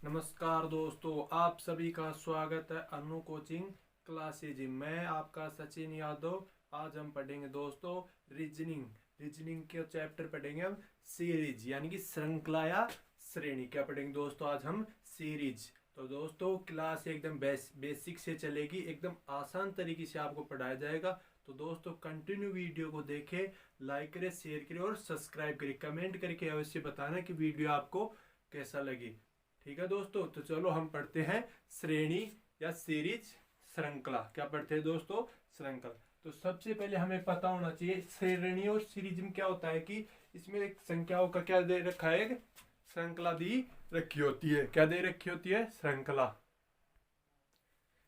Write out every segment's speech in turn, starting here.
नमस्कार दोस्तों, आप सभी का स्वागत है अनु कोचिंग क्लासेज। मैं आपका सचिन यादव। आज हम पढ़ेंगे दोस्तों रीजनिंग के चैप्टर पढ़ेंगे हम सीरीज यानी कि श्रृंखला या श्रेणी। क्या पढ़ेंगे दोस्तों आज हम? सीरीज। तो दोस्तों क्लास एकदम बेसिक से चलेगी, एकदम आसान तरीके से आपको पढ़ाया जाएगा। तो दोस्तों कंटिन्यू वीडियो को देखें, लाइक करें, शेयर करें और सब्सक्राइब करें। कमेंट करके अवश्य बताना कि वीडियो आपको कैसा लगी। ठीक है दोस्तों, तो चलो हम पढ़ते हैं श्रेणी या सीरीज श्रृंखला। क्या पढ़ते हैं दोस्तों? श्रृंखला। तो सबसे पहले हमें पता होना चाहिए श्रेणी और सीरीज में क्या होता है कि इसमें एक संख्याओं का क्या दे रखा है, एक श्रृंखला दी रखी होती है। क्या दे रखी होती है? श्रृंखला।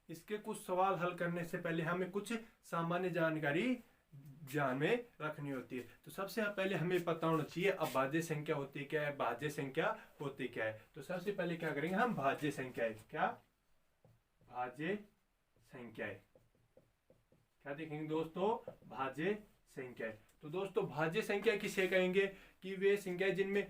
इसके कुछ सवाल हल करने से पहले हमें कुछ सामान्य जानकारी ध्यान में रखनी होती है। तो सबसे पहले हमें पता होना चाहिए अभाज्य संख्या होती क्या है, भाज्य संख्या होती क्या है। तो सबसे पहले क्या करेंगे हम? भाज्य संख्याएं। क्या? भाज्य संख्याएं। क्या देखेंगे दोस्तों? भाज्य संख्याएं। तो दोस्तों भाज्य संख्या किसे कहेंगे कि वे संख्या जिनमें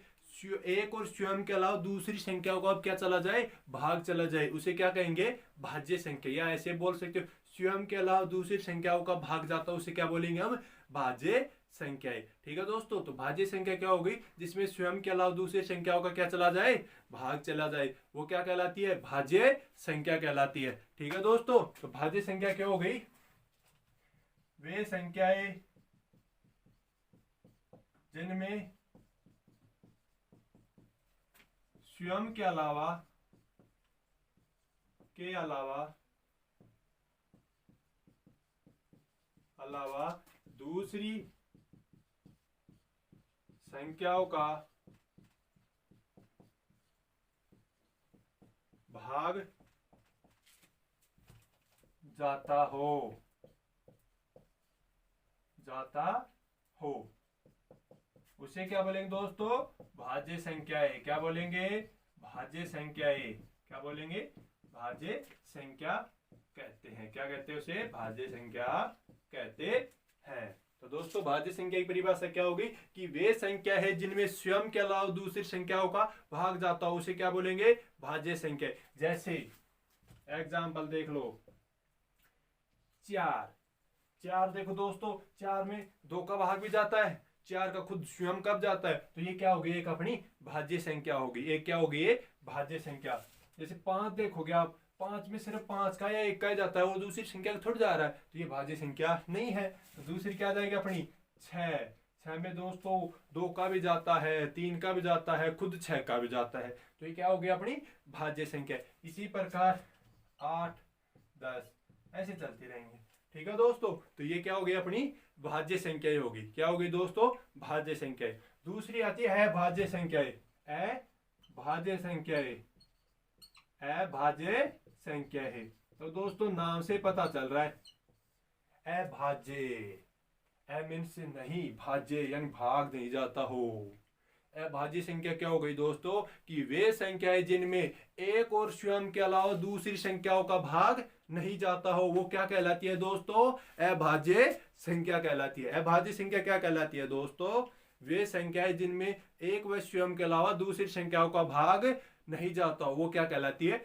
एक और स्वयं के अलावा दूसरी संख्याओं का अब क्या चला जाए, भाग चला जाए, उसे क्या कहेंगे? भाज्य संख्या। या ऐसे बोल सकते हो स्वयं के अलावा दूसरी संख्याओं का भाग जाता है, उसे क्या बोलेंगे हम? भाज्य संख्याएं। ठीक है दोस्तों, तो भाज्य संख्या क्या हो गई? जिसमें स्वयं के अलावा दूसरी संख्याओं का क्या चला जाए, भाग चला जाए, वो क्या कहलाती है? भाज्य संख्या कहलाती है। ठीक है दोस्तों, तो भाज्य संख्या क्या हो गई? वे संख्याएं जिनमें स्वयं के अलावा दूसरी संख्याओं का भाग जाता हो उसे क्या बोलेंगे दोस्तों? भाज्य संख्याएं। क्या बोलेंगे? भाज्य संख्याएं। क्या बोलेंगे? भाज्य संख्या कहते हैं। क्या कहते हैं उसे? भाज्य संख्या कहते हैं। तो दोस्तों भाज्य संख्या की परिभाषा क्या होगी कि वे संख्या है जिनमें स्वयं के अलावा दूसरी संख्याओं का भाग जाता हो, उसे क्या बोलेंगे? भाज्य संख्या। जैसे एग्जाम्पल देख लो, 4 देखो दोस्तों, 4 में 2 का भाग भी जाता है, 4 का खुद स्वयं कब जाता है, तो ये क्या होगी? एक अपनी भाज्य संख्या होगी। एक क्या होगी? ये भाज्य संख्या। जैसे 5 देखोगे आप, 5 में सिर्फ 5 का या 1 का ही जाता है, वो दूसरी संख्या का थोड़ा जा रहा है, तो ये भाज्य संख्या नहीं है। तो दूसरी क्या जाएगी अपनी? 6 में दोस्तों 2 का भी जाता है, 3 का भी जाता है, खुद 6 का भी जाता है, तो ये क्या हो गया? अपनी भाज्य संख्या। इसी प्रकार 8, 10 ऐसे चलती रहेंगे। ठीक है दोस्तों, तो ये क्या हो गई? अपनी भाज्य संख्याएं होगी। क्या होगी दोस्तों? भाज्य संख्याएं। दूसरी आती है अभाज्य संख्याएं। अभाज्य संख्याएं। अभाज्य संख्याएं। तो दोस्तों नाम से पता चल रहा है अभाज्य। अ मीन्स नहीं, भाज्य यानी भाग नहीं जाता हो। अभाज्य संख्या क्या हो गई दोस्तों कि वे संख्याएं जिनमें एक और स्वयं के अलावा दूसरी संख्याओं का भाग नहीं जाता हो, वो क्या कहलाती है दोस्तों? अभाज्य संख्या कहलाती है। अभाज्य संख्या क्या कहलाती है दोस्तों? वे संख्याएं जिनमें एक व स्वयं के अलावा दूसरी संख्याओं का भाग नहीं जाता हो, वो क्या कहलाती है?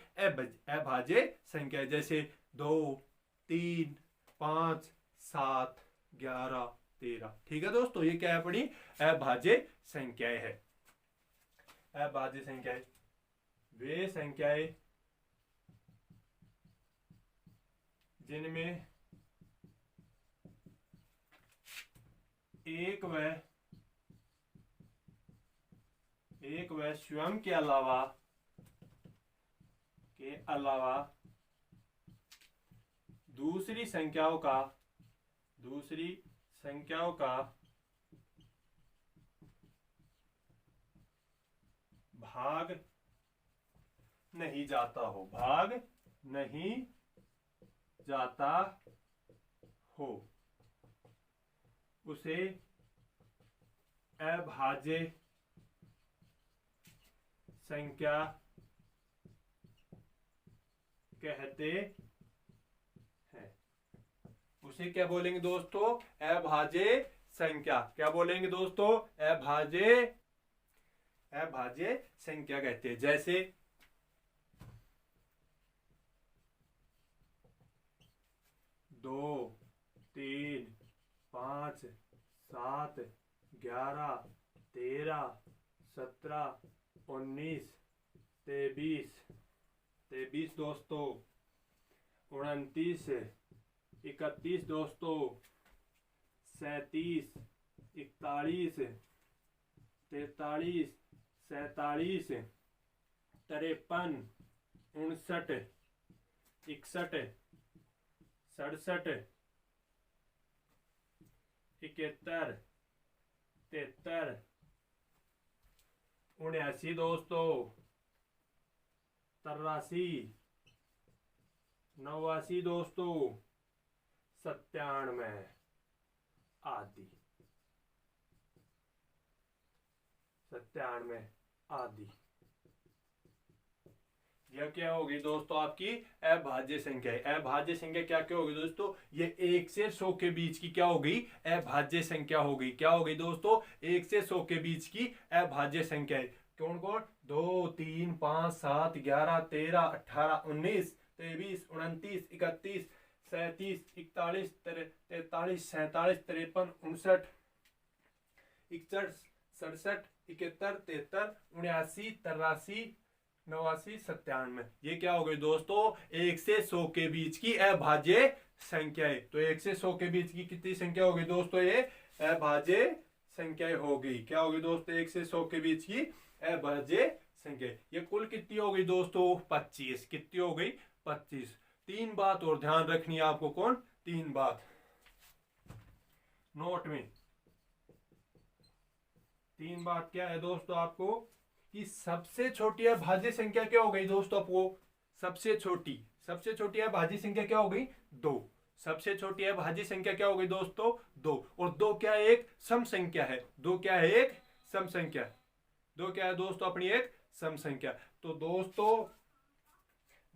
अभाज्य संख्या। जैसे 2, 3, 5, 7, 11, 13। ठीक है दोस्तों, ये क्या है? अपनी अभाज्य संख्याएं है। अभाज्य संख्याएं वे संख्याएं जिनमें एक व स्वयं के अलावा दूसरी संख्याओं का भाग नहीं जाता हो, उसे अभाज्य संख्या कहते हैं। उसे क्या बोलेंगे दोस्तों? अभाज्य संख्या। क्या बोलेंगे दोस्तों? अभाज्य संख्या कहते हैं। जैसे 2 3 5 7 11 13 17 19 23 दोस्तों, 29 31 दोस्तों, 37 41 43 47 53 59 61 67 71 73 79 दोस्तों, 83 89 दोस्तों, 97 आदि 97 आदि। यह क्या होगी दोस्तों आपकी अभाज्य संख्या है। अभाज्य संख्या क्या क्या होगी दोस्तों, ये 1 से 100 के बीच की क्या होगी, अभाज्य संख्या होगी। क्या होगी दोस्तों, 1 से 100 के बीच की अभाज्य संख्या है। कौन कौन, 2 3 5 7 11 13 18 19 23 29 31 37 41 43 47 53 59 61 67 71 73 79 83 89 97। ये क्या हो गई दोस्तों, 1 से 100 के बीच की अभाज्य संख्या है। तो 1 से 100 के बीच की कितनी संख्या होगी दोस्तों, ये अभाज्य संख्या होगी। क्या होगी दोस्तों, 1 से 100 के बीच की अभाज्य संख्या। ये कुल कितनी हो गई दोस्तों, 25। कितनी हो गई, 25। 3 बात और ध्यान रखनी है आपको। कौन, 3 बात नोट में। 3 बात क्या है दोस्तों आपको, कि सबसे छोटी अभाज्य संख्या क्या हो गई दोस्तों आपको, सबसे छोटी अभाज्य संख्या क्या हो गई, 2। सबसे छोटी अभाज्य संख्या क्या हो गई दोस्तों, 2। और 2 क्या है, एक सम संख्या है। 2 क्या है, एक सम संख्या। 2 क्या है दोस्तों, अपनी एक सम संख्या। तो दोस्तों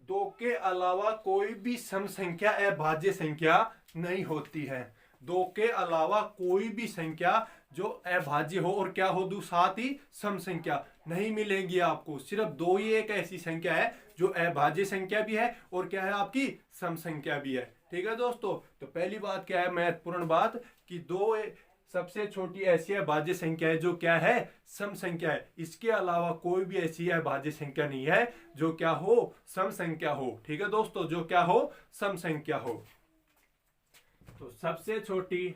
2 के अलावा कोई भी सम संख्या अभाज्य संख्या नहीं होती है। 2 के अलावा कोई भी संख्या जो अभाज्य हो और क्या हो, साथ ही सम संख्या नहीं मिलेंगी आपको। सिर्फ 2 ही एक ऐसी संख्या है जो अभाज्य संख्या भी है और क्या है, आपकी सम संख्या भी है। ठीक है दोस्तों। तो पहली बात क्या है, महत्वपूर्ण बात, कि 2 सबसे छोटी ऐसी अभाज्य संख्या है जो क्या है, सम संख्या है। इसके अलावा कोई भी ऐसी अभाज्य संख्या नहीं है जो क्या हो, सम संख्या हो। ठीक है दोस्तों, जो क्या हो, सम संख्या हो। तो सबसे छोटी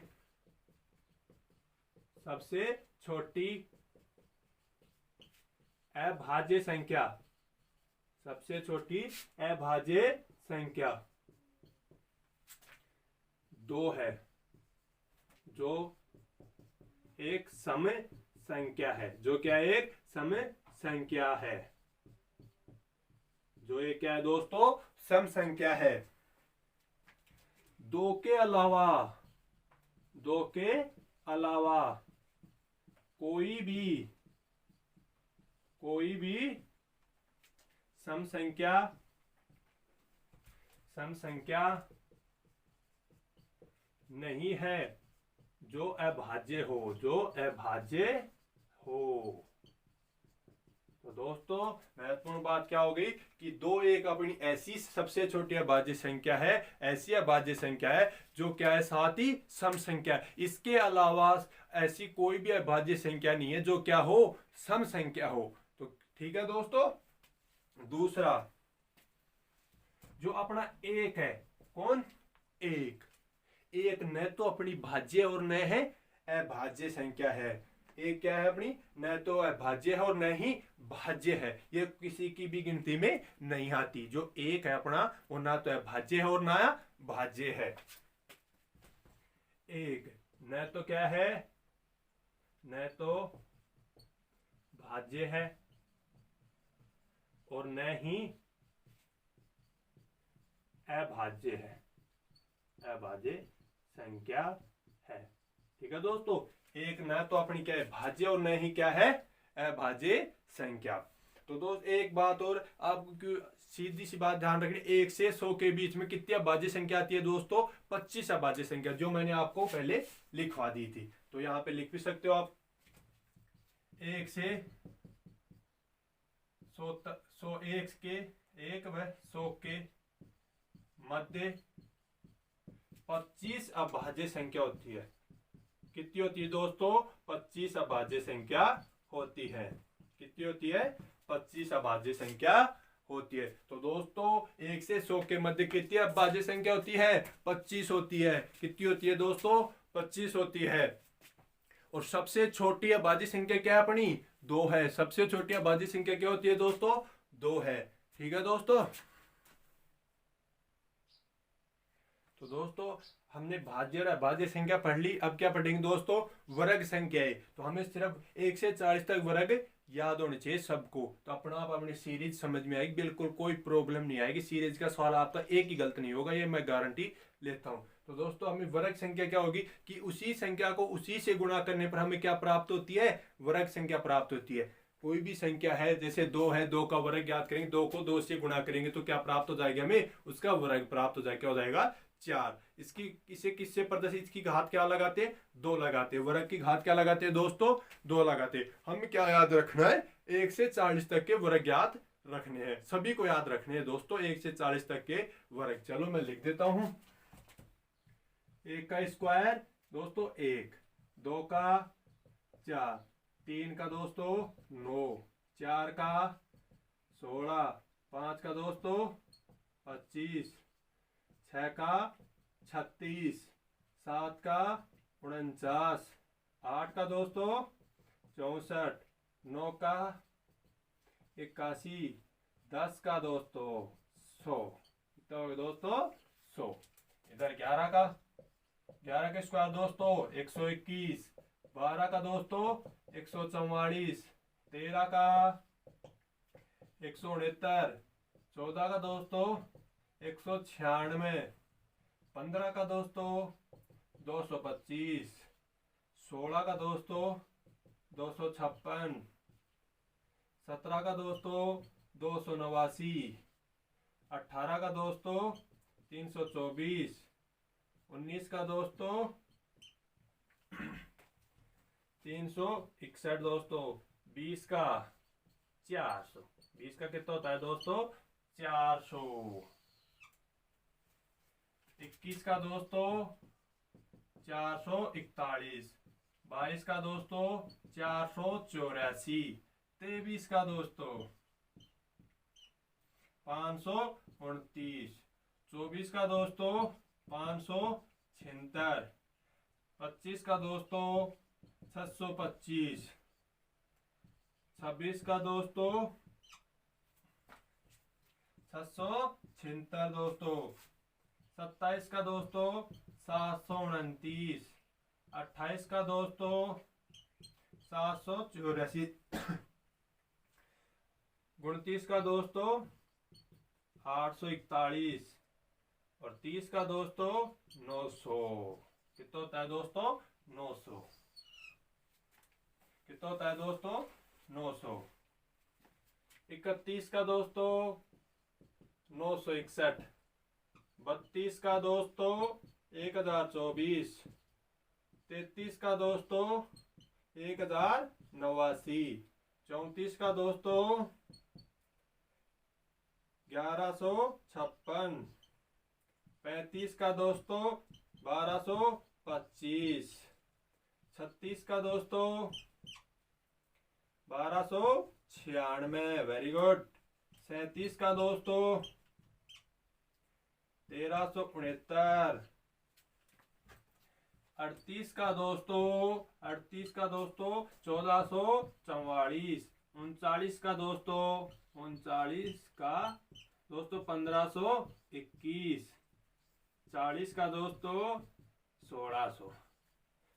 अभाज्य संख्या, सबसे छोटी अभाज्य संख्या 2 है, जो एक सम संख्या है। जो क्या है, एक सम संख्या है। जो ये क्या है दोस्तों, सम संख्या है। 2 के अलावा कोई भी सम संख्या नहीं है जो अभाज्य हो, तो दोस्तों महत्वपूर्ण बात क्या हो गई, कि 2 एक अपनी ऐसी सबसे छोटी अभाज्य संख्या है, ऐसी अभाज्य संख्या है जो क्या है, साथ ही सम संख्या है। इसके अलावा ऐसी कोई भी अभाज्य संख्या नहीं है जो क्या हो, सम संख्या हो। तो ठीक है दोस्तों। दूसरा जो अपना 1 है, कौन, 1 न तो अपनी भाज्य और न है अभाज्य संख्या है। एक क्या है अपनी, न तो अभाज्य है और न ही भाज्य है। ये किसी की भी गिनती में नहीं आती। जो 1 है अपना, वो ना तो अभाज्य है और ना भाज्य है। 1 न तो क्या है, न तो भाज्य है और न ही अभाज्य है, अभाज्य संख्या है। ठीक है दोस्तों। 1 न तो अपनी क्या है, भाज्य और न ही क्या है, अभाज्य संख्या। तो दोस्त एक बात और आपको सीधी सी बात ध्यान रखनी, 1 से 100 के बीच में कितनी अभाज्य संख्या आती है दोस्तों, 25 अभाज्य संख्या, जो मैंने आपको पहले लिखवा दी थी। तो यहाँ पे लिख भी सकते हो आप। 1 से 100 के मध्य 25 अभाज्य संख्या होती है। कितनी होती है दोस्तों? 25 अभाज्य संख्या होती है। कितनी होती है? 25 अभाज्य संख्या होती है। तो दोस्तों 1 से 100 के मध्य कितनी अभाज्य संख्या होती है? 25 होती है। कितनी होती है दोस्तों? 25 होती है। और सबसे छोटी अभाज्य संख्या क्या है अपनी? 2 है। सबसे छोटी अभाज्य संख्या क्या होती है दोस्तों? 2 है। ठीक है दोस्तों। तो दोस्तों हमने भाज्य और अभाज्य संख्या पढ़ ली। अब क्या पढ़ेंगे दोस्तों? वर्ग संख्याएं। तो हमें सिर्फ 1 से 40 तक वर्ग याद होने चाहिए सबको। तो अपना आप अपनी सीरीज समझ में आएगी, बिल्कुल कोई प्रॉब्लम नहीं आएगी। सीरीज का सवाल आपका एक ही गलत नहीं होगा, ये मैं गारंटी लेता हूं। तो दोस्तों हमें वर्ग संख्या क्या होगी कि उसी संख्या को उसी से गुणा करने पर हमें क्या प्राप्त होती है? वर्ग संख्या प्राप्त होती है। कोई भी संख्या है, जैसे 2 है, 2 का वर्ग याद करेंगे, 2 को 2 से गुणा करेंगे तो क्या प्राप्त हो जाएगा? हमें उसका वर्ग प्राप्त हो जाएगा। क्या हो जाएगा? 4। इसकी इसे किससे प्रदर्शित? इसकी घात क्या लगाते हैं? 2 लगाते हैं। वर्ग की घात क्या लगाते हैं दोस्तों? 2 लगाते हैं। हमें क्या याद रखना है? 1 से 40 तक के वर्ग याद रखने हैं। सभी को याद रखने हैं दोस्तों 1 से 40 तक के वर्ग। चलो मैं लिख देता हूं। 1 का स्क्वायर दोस्तों 1, 2 का 4, 3 का दोस्तों 9, 4 का 16, 5 का दोस्तों 25, 6 का 36, 7 का 49, 8 का दोस्तों 64, 9 का 81, 10 का दोस्तों 100। कितना हो गया दोस्तों? 100। इधर 11 का स्क्वायर दोस्तों 121, 12 का दोस्तों 144, 13 का 169, 14 का दोस्तों 196, 15 का दोस्तों 225, 16 का दोस्तों 256, 17 का दोस्तों 289, 18 का दोस्तों 324, 19 का दोस्तों 361 दोस्तों, 20 का 400। 20 का कितना होता है दोस्तों? 400। 21 का दोस्तों 441, 22 का दोस्तों 484, 23 का दोस्तों 529, 24 का दोस्तों 576, 25 का दोस्तों 725, 26 का दोस्तों 776 दोस्तों, 27 का दोस्तों 729, 28 का दोस्तों 784, 29 का दोस्तों 841 और 30 का दोस्तों 900। कितना होता है दोस्तों? 900। कितना होता है दोस्तों? 900। 31 का दोस्तों 961, 32 का दोस्तों 1024, 33 का दोस्तों 1089, 34 का दोस्तों 1156, 35 का दोस्तों 1225, 36 का दोस्तों 1296, वेरी गुड। 37 का दोस्तों 1369, 38 का दोस्तों 1444, 39 का दोस्तों 1521, 40 का दोस्तों 1600।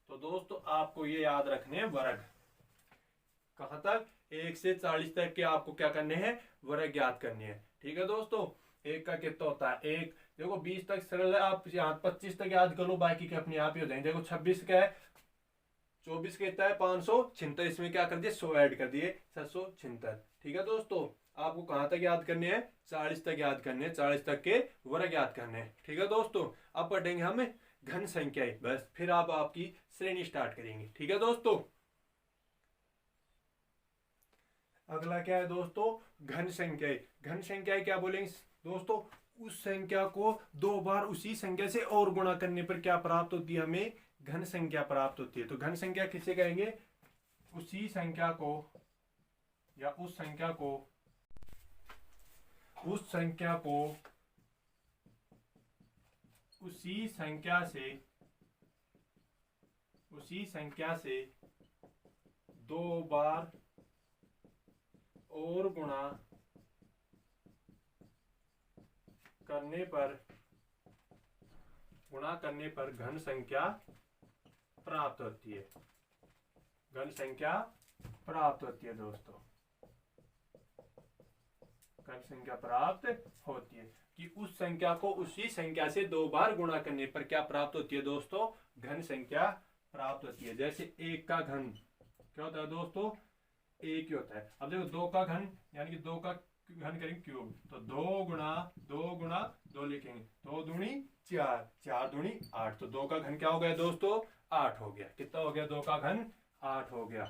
तो दोस्तों आपको ये याद रखने हैं वर्ग। कहां तक? 1 से 40 तक के आपको क्या करने हैं? वर्ग याद करने हैं। ठीक है दोस्तों। 1 का कितना होता है? 1 देखो 20 तक सरल है, आप यहाँ 25 तक याद कर लो, बाकी के अपने आप ही हो जाएंगे। देखो 26 का है, 24 कितना है? 576। इसमें क्या कर दिए? 100 ऐड कर दिए, 776। ठीक है दोस्तों। आपको कहां तक याद करने हैं? 40 तक याद करने हैं। 40 तक के वर्ग याद करने हैं। ठीक है दोस्तों। अब पढ़ेंगे हम घन संख्याएं, बस फिर आप आपकी श्रेणी स्टार्ट करेंगे। ठीक है दोस्तों। अगला क्या है दोस्तों? घन संख्याएं। घन संख्याएं क्या बोलेंगे दोस्तों? उस संख्या को दो बार उसी संख्या से और गुणा करने पर क्या प्राप्त होती है, हमें घन संख्या प्राप्त होती है। तो घन संख्या किसे कहेंगे, उसी संख्या को या उस संख्या को उसी संख्या से दो बार और गुणा करने पर घन संख्या प्राप्त होती है। घन संख्या प्राप्त होती है दोस्तों, घन संख्या प्राप्त होती है कि उस संख्या को उसी संख्या से दो बार गुणा करने पर क्या प्राप्त होती है दोस्तों, घन संख्या प्राप्त होती है। जैसे एक का घन क्या होता है दोस्तों, एक ही होता है। अब देखो दो का घन यानी कि दो का घन करेंगे क्यूब, तो दो गुणा दो लिखेंगे, दो दूनी चार, चार दूनी आठ, तो दो का घन क्या हो गया दोस्तों, आठ हो गया। कितना हो गया, दो का घन आठ हो गया।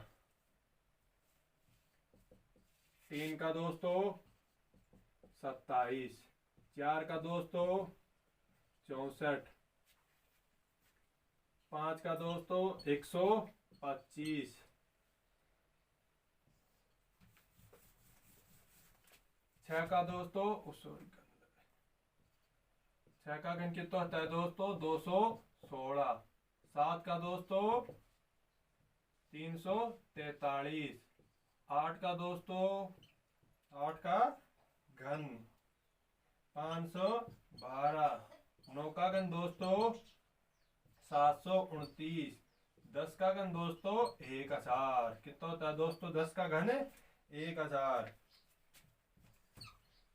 तीन का दोस्तों 27, चार का दोस्तों 64, पांच का दोस्तों 125, छह का दोस्तों छह का घन कितना होता है दोस्तों, 216, सात का दोस्तों 343, आठ का दोस्तों आठ का घन 512, नौ का घन दोस्तों 729, 10 का घन दोस्तों 1000। कितना होता है दोस्तों 10 का घन 1000।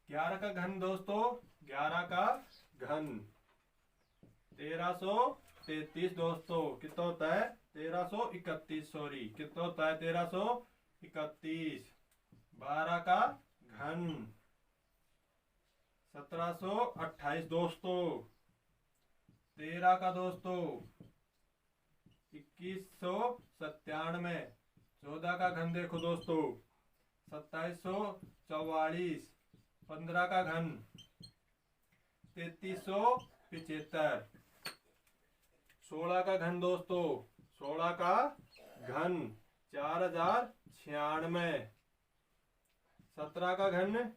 11 का घन दोस्तों 11 का घन 1333 दोस्तों। कितना होता है 1331, सॉरी कितना होता है 1331। 12 का घन 1728 दोस्तों। 13 का दोस्तों 2197। 14 का घन देखो दोस्तों 2744। 15 का घन 3375। 16 का घन दोस्तों 16 का घन 4096। 17 का घन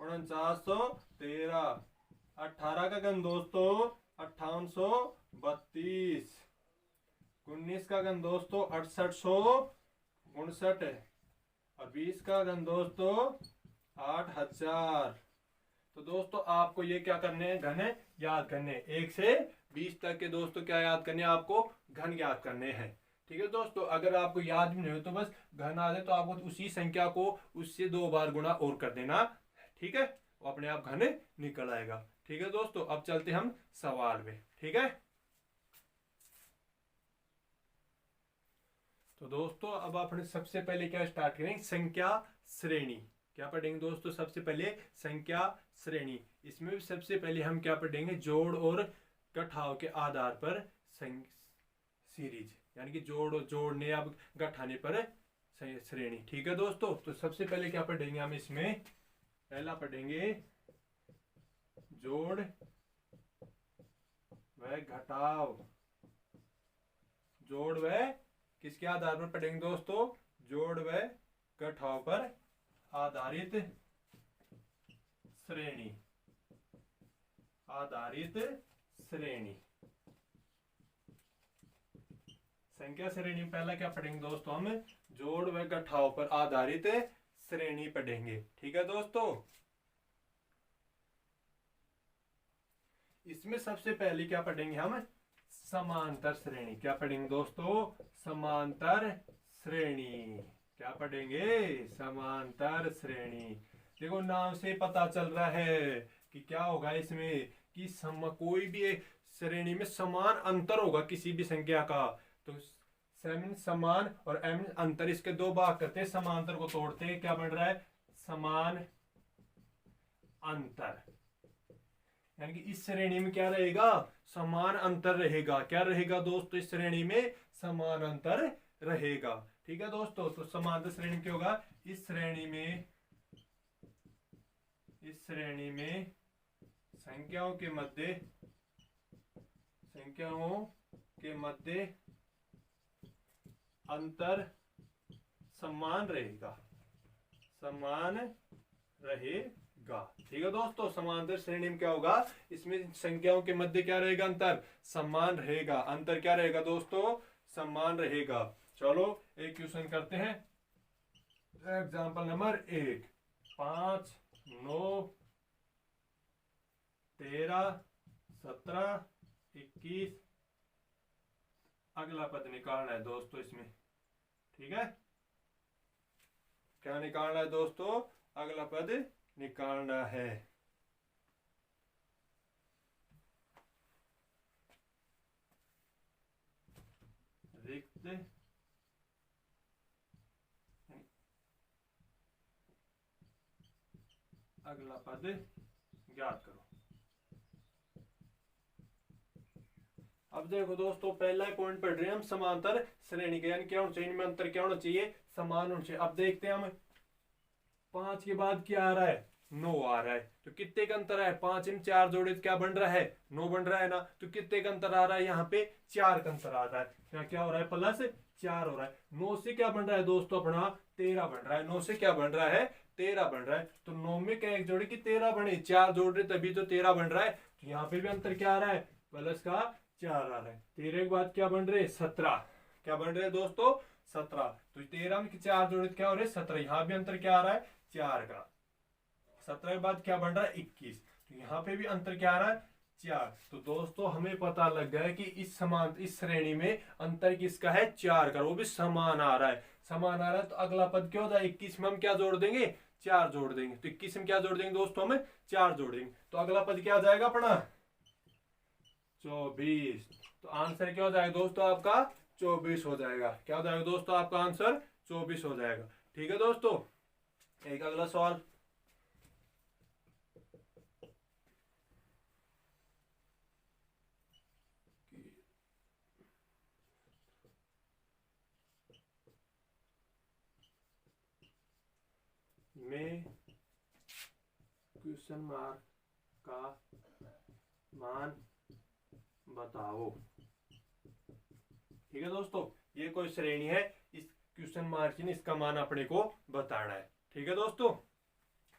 4913। 18 का घन दोस्तों 5832। 19 का घन दोस्तों 6859। और 20 का घन दोस्तों 8000। तो दोस्तों आपको ये क्या करने हैं, घन याद करने हैं। 1 से 20 तक के दोस्तों क्या याद करने हैं, आपको घन याद करने हैं। ठीक है दोस्तों, अगर आपको याद भी नहीं हो तो बस घन आ जाए तो आपको उसी संख्या को उससे दो बार गुणा और कर देना। ठीक है, वो अपने आप घन निकल आएगा। ठीक है दोस्तों, अब चलते हम सवाल में। ठीक है, तो दोस्तों अब अपने सबसे पहले क्या स्टार्ट करेंगे, संख्या श्रेणी। क्या पढ़ेंगे दोस्तों, सबसे पहले संख्या श्रेणी। इसमें भी सबसे पहले हम क्या पढ़ेंगे, जोड़ और घटाव के आधार पर सीरीज, यानी कि जोड़ने या घटाने पर श्रेणी। ठीक है दोस्तों, तो सबसे पहले क्या पढ़ेंगे हम इसमें, पहला पढ़ेंगे जोड़ व घटाव। जोड़ व किसके आधार पर पढ़ेंगे दोस्तों, जोड़ व घटाव पर आधारित श्रेणी। आधारित श्रेणी। संख्या श्रेणी में पहला क्या पढ़ेंगे दोस्तों, हम जोड़ व घटाव पर आधारित श्रेणी पढ़ेंगे। ठीक है दोस्तों, इसमें सबसे पहले क्या पढ़ेंगे हम, समांतर श्रेणी। क्या पढ़ेंगे दोस्तों, समांतर श्रेणी। क्या पढ़ेंगे, समांतर श्रेणी। देखो नाम से पता चल रहा है कि क्या होगा इसमें, कि कोई भी एक श्रेणी में समान अंतर होगा किसी भी संख्या का। तो समान और एम अंतर, इसके दो भाग करते हैं, समांतर को तोड़ते हैं, क्या बन रहा है, समान अंतर। यानी कि इस श्रेणी में क्या रहेगा, समान अंतर रहेगा। क्या रहेगा दोस्तों, इस श्रेणी में समान अंतर रहेगा। ठीक है दोस्तों, तो समांतर श्रेणी क्या होगा, इस श्रेणी में संख्याओं के मध्य अंतर समान रहेगा। ठीक है दोस्तों, समांतर श्रेणी में क्या होगा, इसमें संख्याओं के मध्य क्या रहेगा, अंतर समान रहेगा। अंतर क्या रहेगा दोस्तों, समान रहेगा। चलो एक क्वेश्चन करते हैं। Example number 1, 5, 9, 13, 17, 21। अगला पद निकालना है दोस्तों इसमें। ठीक है, क्या निकालना है दोस्तों, अगला पद निकालना है। रिक्त अगला पद ज्ञात करो। अब देखो दोस्तों, पहला पॉइंट पढ़ रहे हैं हम, समांतर श्रेणी के, यानी क्या होना चाहिए, इनमें अंतर क्या होना चाहिए, समान होना चाहिए। अब देखते हैं हम, 5 के बाद क्या आ रहा है, 9 आ रहा है, तो कितने का अंतर है, 5 में 4 जोड़े तो क्या बन रहा है, 9 बन रहा है ना। तो कितने का अंतर आ रहा है, यहाँ पे 4 का अंतर आ रहा है। क्या हो रहा है, +4 हो रहा है। 9 से क्या बन रहा है दोस्तों, अपना 13 बन रहा है। 9 से क्या बन रहा है, 13 बन रहा है। तो 9 में क्या एक जोड़े की 13 बने, 4 जोड़ रहे तभी तो 13 बन रहा है। तो यहाँ पे भी अंतर क्या आ रहा है, +4 आ रहा है। 13 के बाद क्या बन रहे, 17। क्या बन रहे दोस्तों, 17। तो 13 में 4 जोड़े क्या हो रहे, 17। यहाँ भी अंतर क्या आ रहा है, 4 का। 17 के बाद क्या बन रहा है, 21। तो यहाँ पे भी अंतर क्या आ रहा है, 4। तो दोस्तों हमें पता लग गया है कि इस श्रेणी में अंतर किसका है, 4 का, वो भी समान आ रहा है। समान आ रहा है तो अगला पद क्या होता है, 21 में हम क्या जोड़ देंगे, 4 जोड़ देंगे। तो 21 में क्या जोड़ देंगे दोस्तों, हमें 4 जोड़ेंगे। तो अगला पद क्या आ जाएगा अपना, 24। तो आंसर क्या हो जाएगा दोस्तों आपका, 24 हो जाएगा। क्या हो जाएगा दोस्तों आपका आंसर, 24 हो जाएगा। ठीक है दोस्तों, एक अगला सवाल। में क्वेश्चन मार्क का मान बताओ। ठीक है दोस्तों, ये कोई श्रेणी है, इस क्वेश्चन मार्क ने इसका मान अपने को बताना है। ठीक है दोस्तों,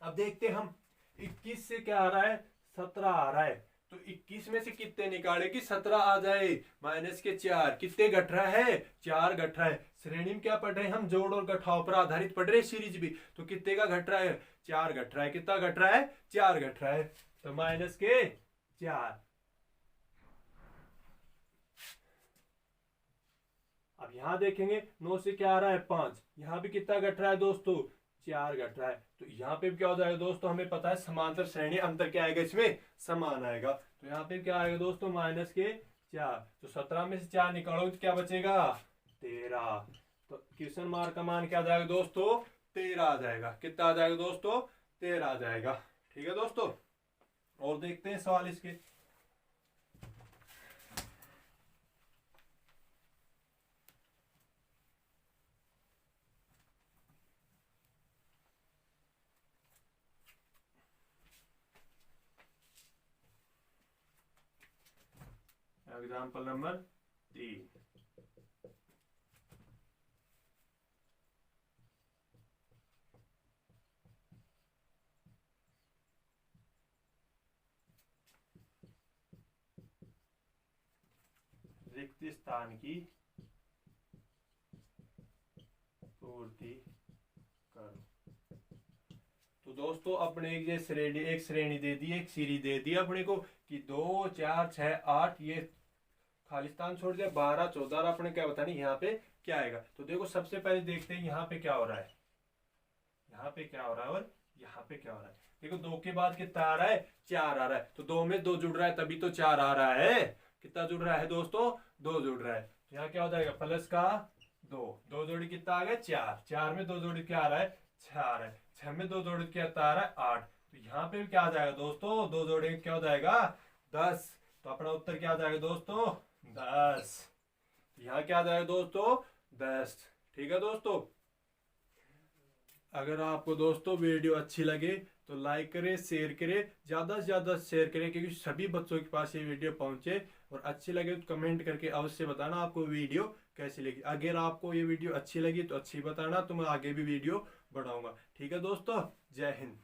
अब देखते हैं हम, 21 से क्या आ रहा है, 17 आ रहा है। तो 21 में से कितने निकाले कि 17 आ जाए, -4। कितने घट रहा है, 4 घट रहा है। श्रेणी में क्या पढ़ रहे हैं हम, जोड़ और घटाव पर आधारित पढ़ रहे हैं सीरीज भी। तो कितने का घट रहा है, 4 घट रहा है। कितना घट रहा है, 4 घट रहा है। तो -4। अब यहां देखेंगे, 9 से क्या आ रहा है, 5। यहां भी कितना घट रहा है दोस्तों, 4 घट रहा है। तो यहाँ पे क्या हो जाएगा दोस्तों, हमें पता है समांतर श्रेणी, अंतर क्या आएगा इसमें, समान आएगा। तो यहाँ पे क्या आएगा दोस्तों, -4। तो 17 में से 4 निकालोगे तो क्या बचेगा, 13। तो क्वेश्चन मार्क का मान क्या आ जाएगा दोस्तों, 13 आ जाएगा। कितना आ जाएगा दोस्तों, 13 आ जाएगा। ठीक है दोस्तों, और देखते हैं सवाल इसके। एग्जाम्पल नंबर 3, रिक्त स्थान की पूर्ति करो। तो दोस्तों अपने एक श्रेणी दे दी, एक सीरीज दे दी अपने को कि 2, 4, 6, 8, ये खाली स्थान छोड़ दिया, 12, 14। अपने क्या बतानी यहाँ पे क्या आएगा। तो देखो सबसे पहले देखते हैं यहाँ पे क्या हो रहा है, यहाँ पे क्या हो रहा है और यहाँ पे क्या हो रहा है। देखो 2 के बाद कितना आ रहा है, 4 आ रहा है। तो 2 में 2 जुड़ रहा है तभी तो 4 आ रहा है। कितना जुड़ रहा है दोस्तों, 2 जुड़ रहा है। तो यहाँ क्या हो जाएगा, +2। 2 जोड़ी कितना आ गया, 4। 4 में 2 जोड़ी क्या आ रहा है, 6 आ रहा है। 6 में 2 जोड़ी कितना आ रहा है, 8। तो यहाँ पे भी क्या आ जाएगा दोस्तों, 2 जोड़े क्या हो जाएगा, 10। तो अपना उत्तर क्या आ जाएगा दोस्तों, 10। यहाँ क्या आ जाएगा दोस्तों, 10। ठीक है दोस्तों, अगर आपको दोस्तों वीडियो अच्छी लगे तो लाइक करें, शेयर करें, ज़्यादा से ज़्यादा शेयर करें, क्योंकि सभी बच्चों के पास ये वीडियो पहुंचे। और अच्छी लगे तो कमेंट करके अवश्य बताना आपको वीडियो कैसी लगी। अगर आपको ये वीडियो अच्छी लगी तो अच्छी बताना, तो मैं आगे भी वीडियो बढ़ाऊंगा। ठीक है दोस्तों, जय हिंद।